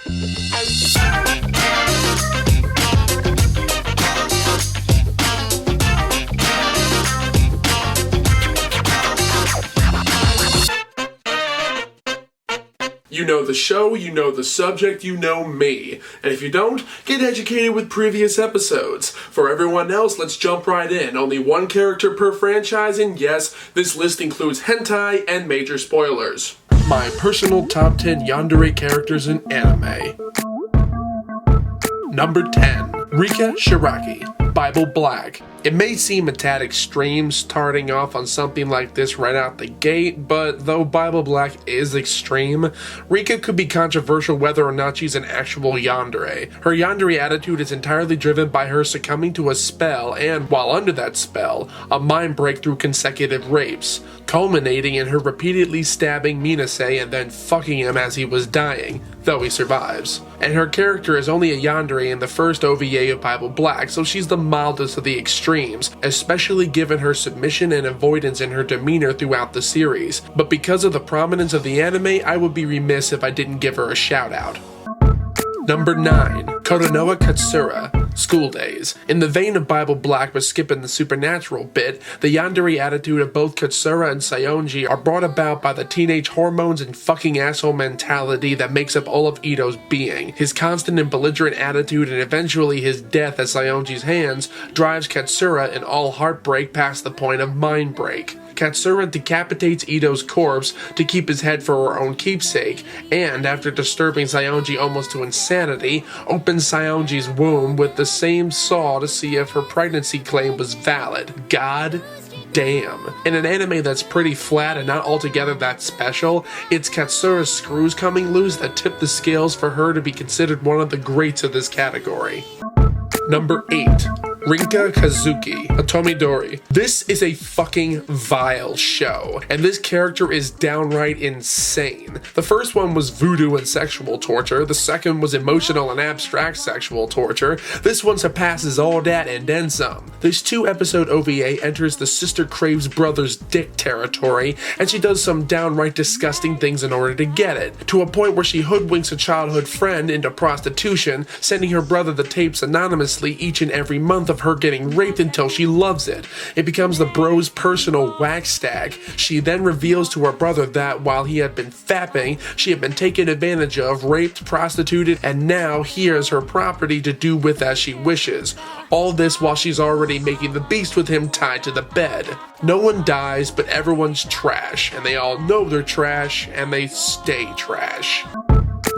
You know the show, you know the subject, you know me. And if you don't, get educated with previous episodes. For everyone else, let's jump right in. Only one character per franchise, and yes, this list includes hentai and major spoilers. My personal top 10 yandere characters in anime. Number 10. Rika Shiraki, Bible Black. It may seem a tad extreme starting off on something like this right out the gate, but though Bible Black is extreme, Rika could be controversial whether or not she's an actual yandere. Her yandere attitude is entirely driven by her succumbing to a spell and, while under that spell, a mind break through consecutive rapes, culminating in her repeatedly stabbing Minase and then fucking him as he was dying, though he survives. And her character is only a yandere in the first OVA of Bible Black, so she's the mildest of the extremes, especially given her submission and avoidance in her demeanor throughout the series. But because of the prominence of the anime, I would be remiss if I didn't give her a shout out. Number 9. Kononoha Katsura, School Days. In the vein of Bible Black but skipping the supernatural bit, the yandere attitude of both Katsura and Saionji are brought about by the teenage hormones and fucking asshole mentality that makes up all of Ito's being. His constant and belligerent attitude and eventually his death at Saionji's hands drives Katsura in all heartbreak past the point of mind break. Katsura decapitates Ito's corpse to keep his head for her own keepsake, and after disturbing Saionji almost to insanity, opens Saionji's womb with the same saw to see if her pregnancy claim was valid. God damn. In an anime that's pretty flat and not altogether that special, it's Katsura's screws coming loose that tip the scales for her to be considered one of the greats of this category. Number 8. Rinka Kazuki, Atomidori. This is a fucking vile show, and this character is downright insane. The first one was voodoo and sexual torture, the second was emotional and abstract sexual torture, this one surpasses all that and then some. This 2-episode OVA enters the sister craves brother's dick territory, and she does some downright disgusting things in order to get it, to a point where she hoodwinks a childhood friend into prostitution, sending her brother the tapes anonymously each and every month of her getting raped until she loves it. It becomes the bro's personal wax stack. She then reveals to her brother that while he had been fapping, she had been taken advantage of, raped, prostituted, and now here's her property to do with as she wishes. All this while she's already making the beast with him tied to the bed. No one dies, but everyone's trash, and they all know they're trash, and they stay trash.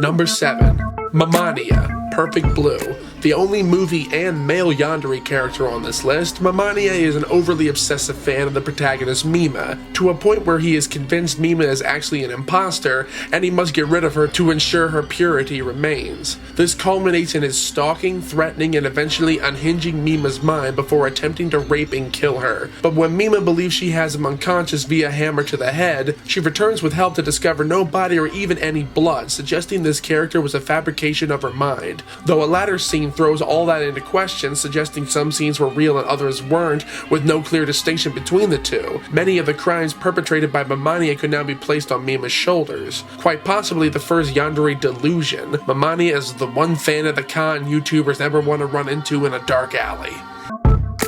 Number 7. Mamania, Perfect Blue. The only movie and male yandere character on this list, Mamania is an overly obsessive fan of the protagonist Mima, to a point where he is convinced Mima is actually an imposter, and he must get rid of her to ensure her purity remains. This culminates in his stalking, threatening, and eventually unhinging Mima's mind before attempting to rape and kill her. But when Mima believes she has him unconscious via hammer to the head, she returns with help to discover no body or even any blood, suggesting this character was a fabrication of her mind. Though a latter scene throws all that into question, suggesting some scenes were real and others weren't, with no clear distinction between the two. Many of the crimes perpetrated by Mamania could now be placed on Mima's shoulders. Quite possibly the first yandere delusion. Mamania is the one fan of the con YouTubers ever want to run into in a dark alley.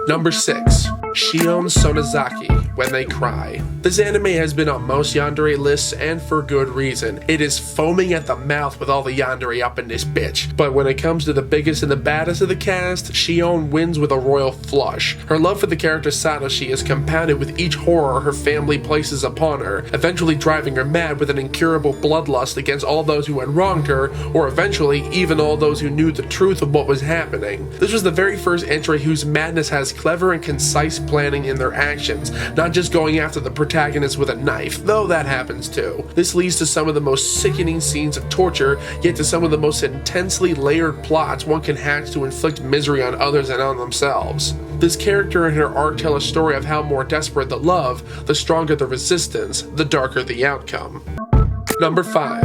Number 6. Shion Sonozaki, When They Cry. This anime has been on most yandere lists, and for good reason. It is foaming at the mouth with all the yandere up in this bitch. But when it comes to the biggest and the baddest of the cast, Shion wins with a royal flush. Her love for the character Satoshi is compounded with each horror her family places upon her, eventually driving her mad with an incurable bloodlust against all those who had wronged her, or eventually even all those who knew the truth of what was happening. This was the very first entry whose madness has clever and concise planning in their actions, not just going after the protagonist with a knife, though that happens too. This leads to some of the most sickening scenes of torture, yet to some of the most intensely layered plots one can hatch to inflict misery on others and on themselves. This character and her arc tell a story of how more desperate the love, the stronger the resistance, the darker the outcome. Number 5.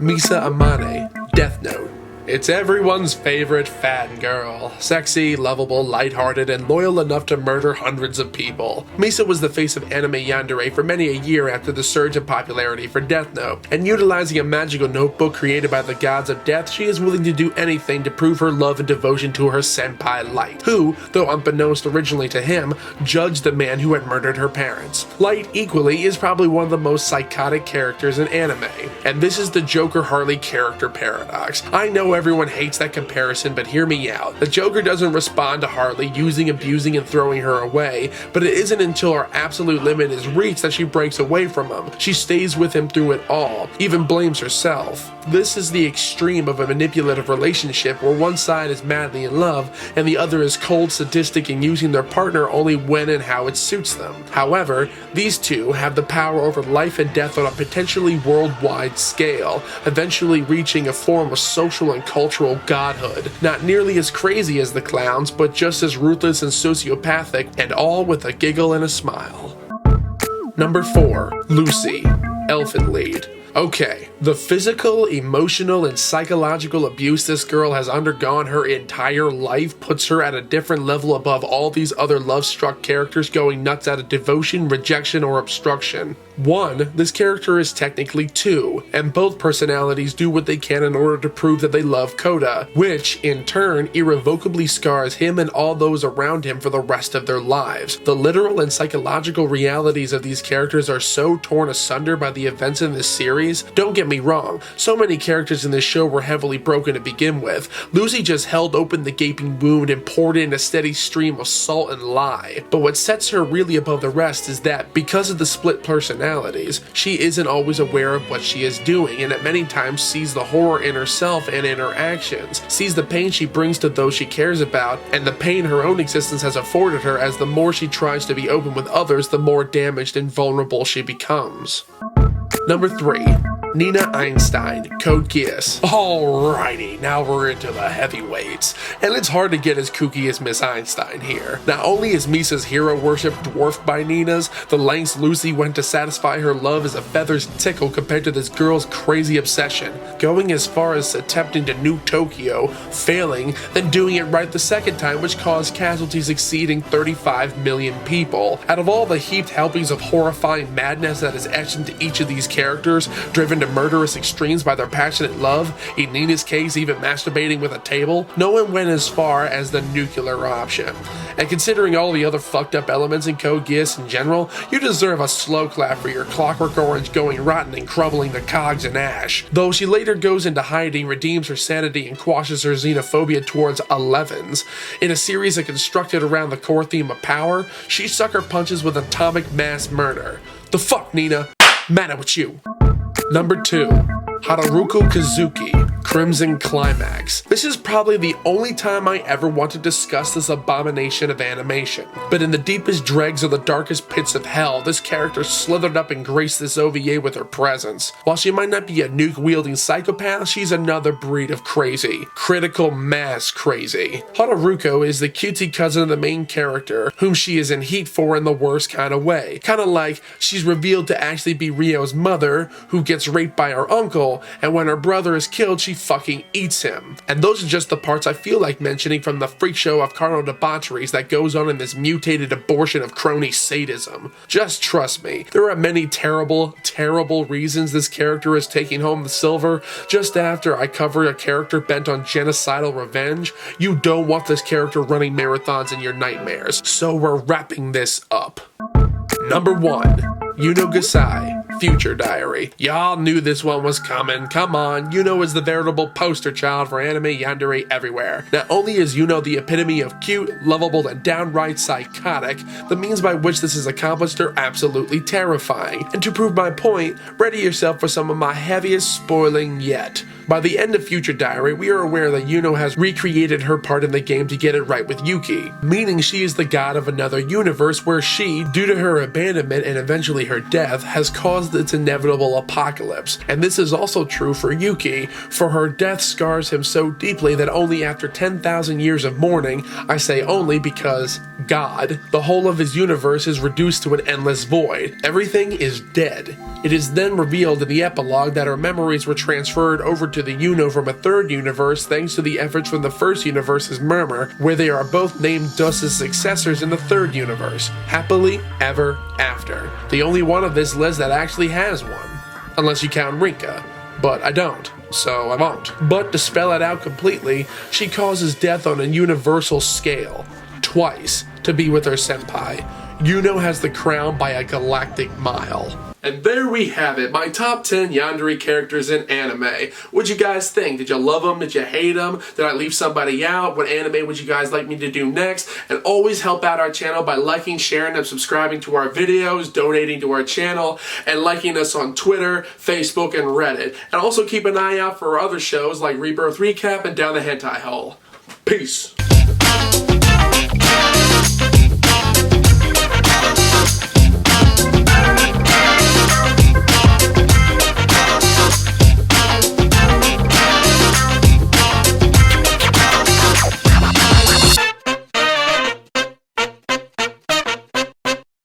Misa Amane, Death Note. It's everyone's favorite fangirl. Sexy, lovable, lighthearted, and loyal enough to murder hundreds of people. Misa was the face of anime yandere for many a year after the surge in popularity for Death Note, and utilizing a magical notebook created by the gods of death, she is willing to do anything to prove her love and devotion to her senpai Light, who, though unbeknownst originally to him, judged the man who had murdered her parents. Light, equally, is probably one of the most psychotic characters in anime, and this is the Joker-Harley character paradox. I know everyone hates that comparison, but hear me out. The Joker doesn't respond to Harley using, abusing, and throwing her away, but it isn't until her absolute limit is reached that she breaks away from him. She stays with him through it all, even blames herself. This is the extreme of a manipulative relationship where one side is madly in love and the other is cold, sadistic, and using their partner only when and how it suits them. However, these two have the power over life and death on a potentially worldwide scale, eventually reaching a form of social and cultural godhood. Not nearly as crazy as the clowns, but just as ruthless and sociopathic, and all with a giggle and a smile. Number 4. Lucy, Elfen Lied. Okay, the physical, emotional, and psychological abuse this girl has undergone her entire life puts her at a different level above all these other love-struck characters going nuts out of devotion, rejection, or obstruction. 1. This character is technically 2, and both personalities do what they can in order to prove that they love Kota, which, in turn, irrevocably scars him and all those around him for the rest of their lives. The literal and psychological realities of these characters are so torn asunder by the events in this series. Don't get me wrong, so many characters in this show were heavily broken to begin with. Lucy just held open the gaping wound and poured in a steady stream of salt and lie. But what sets her really above the rest is that, because of the split personalities, she isn't always aware of what she is doing, and at many times sees the horror in herself and in her actions, sees the pain she brings to those she cares about, and the pain her own existence has afforded her, as the more she tries to be open with others, the more damaged and vulnerable she becomes. Number 3. Nina Einstein, Code Geass. Alrighty, now we're into the heavyweights, and it's hard to get as kooky as Miss Einstein here. Not only is Misa's hero worship dwarfed by Nina's, the lengths Lucy went to satisfy her love is a feather's tickle compared to this girl's crazy obsession, going as far as attempting to nuke Tokyo, failing, then doing it right the second time, which caused casualties exceeding 35 million people. Out of all the heaped helpings of horrifying madness that is etched into each of these characters, driven to murderous extremes by their passionate love, in Nina's case even masturbating with a table, no one went as far as the nuclear option. And considering all the other fucked up elements in Code Geass in general, you deserve a slow clap for your Clockwork Orange going rotten and crumbling the cogs in ash. Though she later goes into hiding, redeems her sanity, and quashes her xenophobia towards 11s. In a series that constructed around the core theme of power, she sucker punches with atomic mass murder. The fuck, Nina? Mad with you. Number 2. Haruruko Kazuki, Crimson Climax. This is probably the only time I ever want to discuss this abomination of animation. But in the deepest dregs of the darkest pits of hell, this character slithered up and graced this OVA with her presence. While she might not be a nuke-wielding psychopath, she's another breed of crazy. Critical mass crazy. Haruruko is the cutesy cousin of the main character, whom she is in heat for in the worst kind of way. Kinda like she's revealed to actually be Ryo's mother, who gets raped by her uncle, and when her brother is killed, she fucking eats him. And those are just the parts I feel like mentioning from the freak show of carnal debaucheries that goes on in this mutated abortion of crony sadism. Just trust me, there are many terrible, terrible reasons this character is taking home the silver. Just after I cover a character bent on genocidal revenge, you don't want this character running marathons in your nightmares. So we're wrapping this up. Number 1. Yuno Gasai, Future Diary. Y'all knew this one was coming. Come on, Yuno is the veritable poster child for anime yandere everywhere. Not only is Yuno the epitome of cute, lovable, and downright psychotic, the means by which this is accomplished are absolutely terrifying. And to prove my point, ready yourself for some of my heaviest spoiling yet. By the end of Future Diary, we are aware that Yuno has recreated her part in the game to get it right with Yuki, meaning she is the god of another universe where she, due to her abandonment and eventually her death, has caused caused its inevitable apocalypse. And this is also true for Yuki, for her death scars him so deeply that only after 10,000 years of mourning, I say only because God, the whole of his universe is reduced to an endless void. Everything is dead. It is then revealed in the epilogue that her memories were transferred over to the Yuno from a third universe thanks to the efforts from the first universe's Murmur, where they are both named Dust's successors in the third universe, happily ever after. The only one of this list that actually has one, unless you count Rinka, but I don't, so I won't. But to spell it out completely, she causes death on a universal scale, twice, to be with her senpai. Yuno has the crown by a galactic mile. And there we have it, my top 10 yandere characters in anime. What'd you guys think? Did you love them? Did you hate them? Did I leave somebody out? What anime would you guys like me to do next? And always help out our channel by liking, sharing, and subscribing to our videos, donating to our channel, and liking us on Twitter, Facebook, and Reddit. And also keep an eye out for our other shows like Rebirth Recap and Down the Hentai Hole. Peace.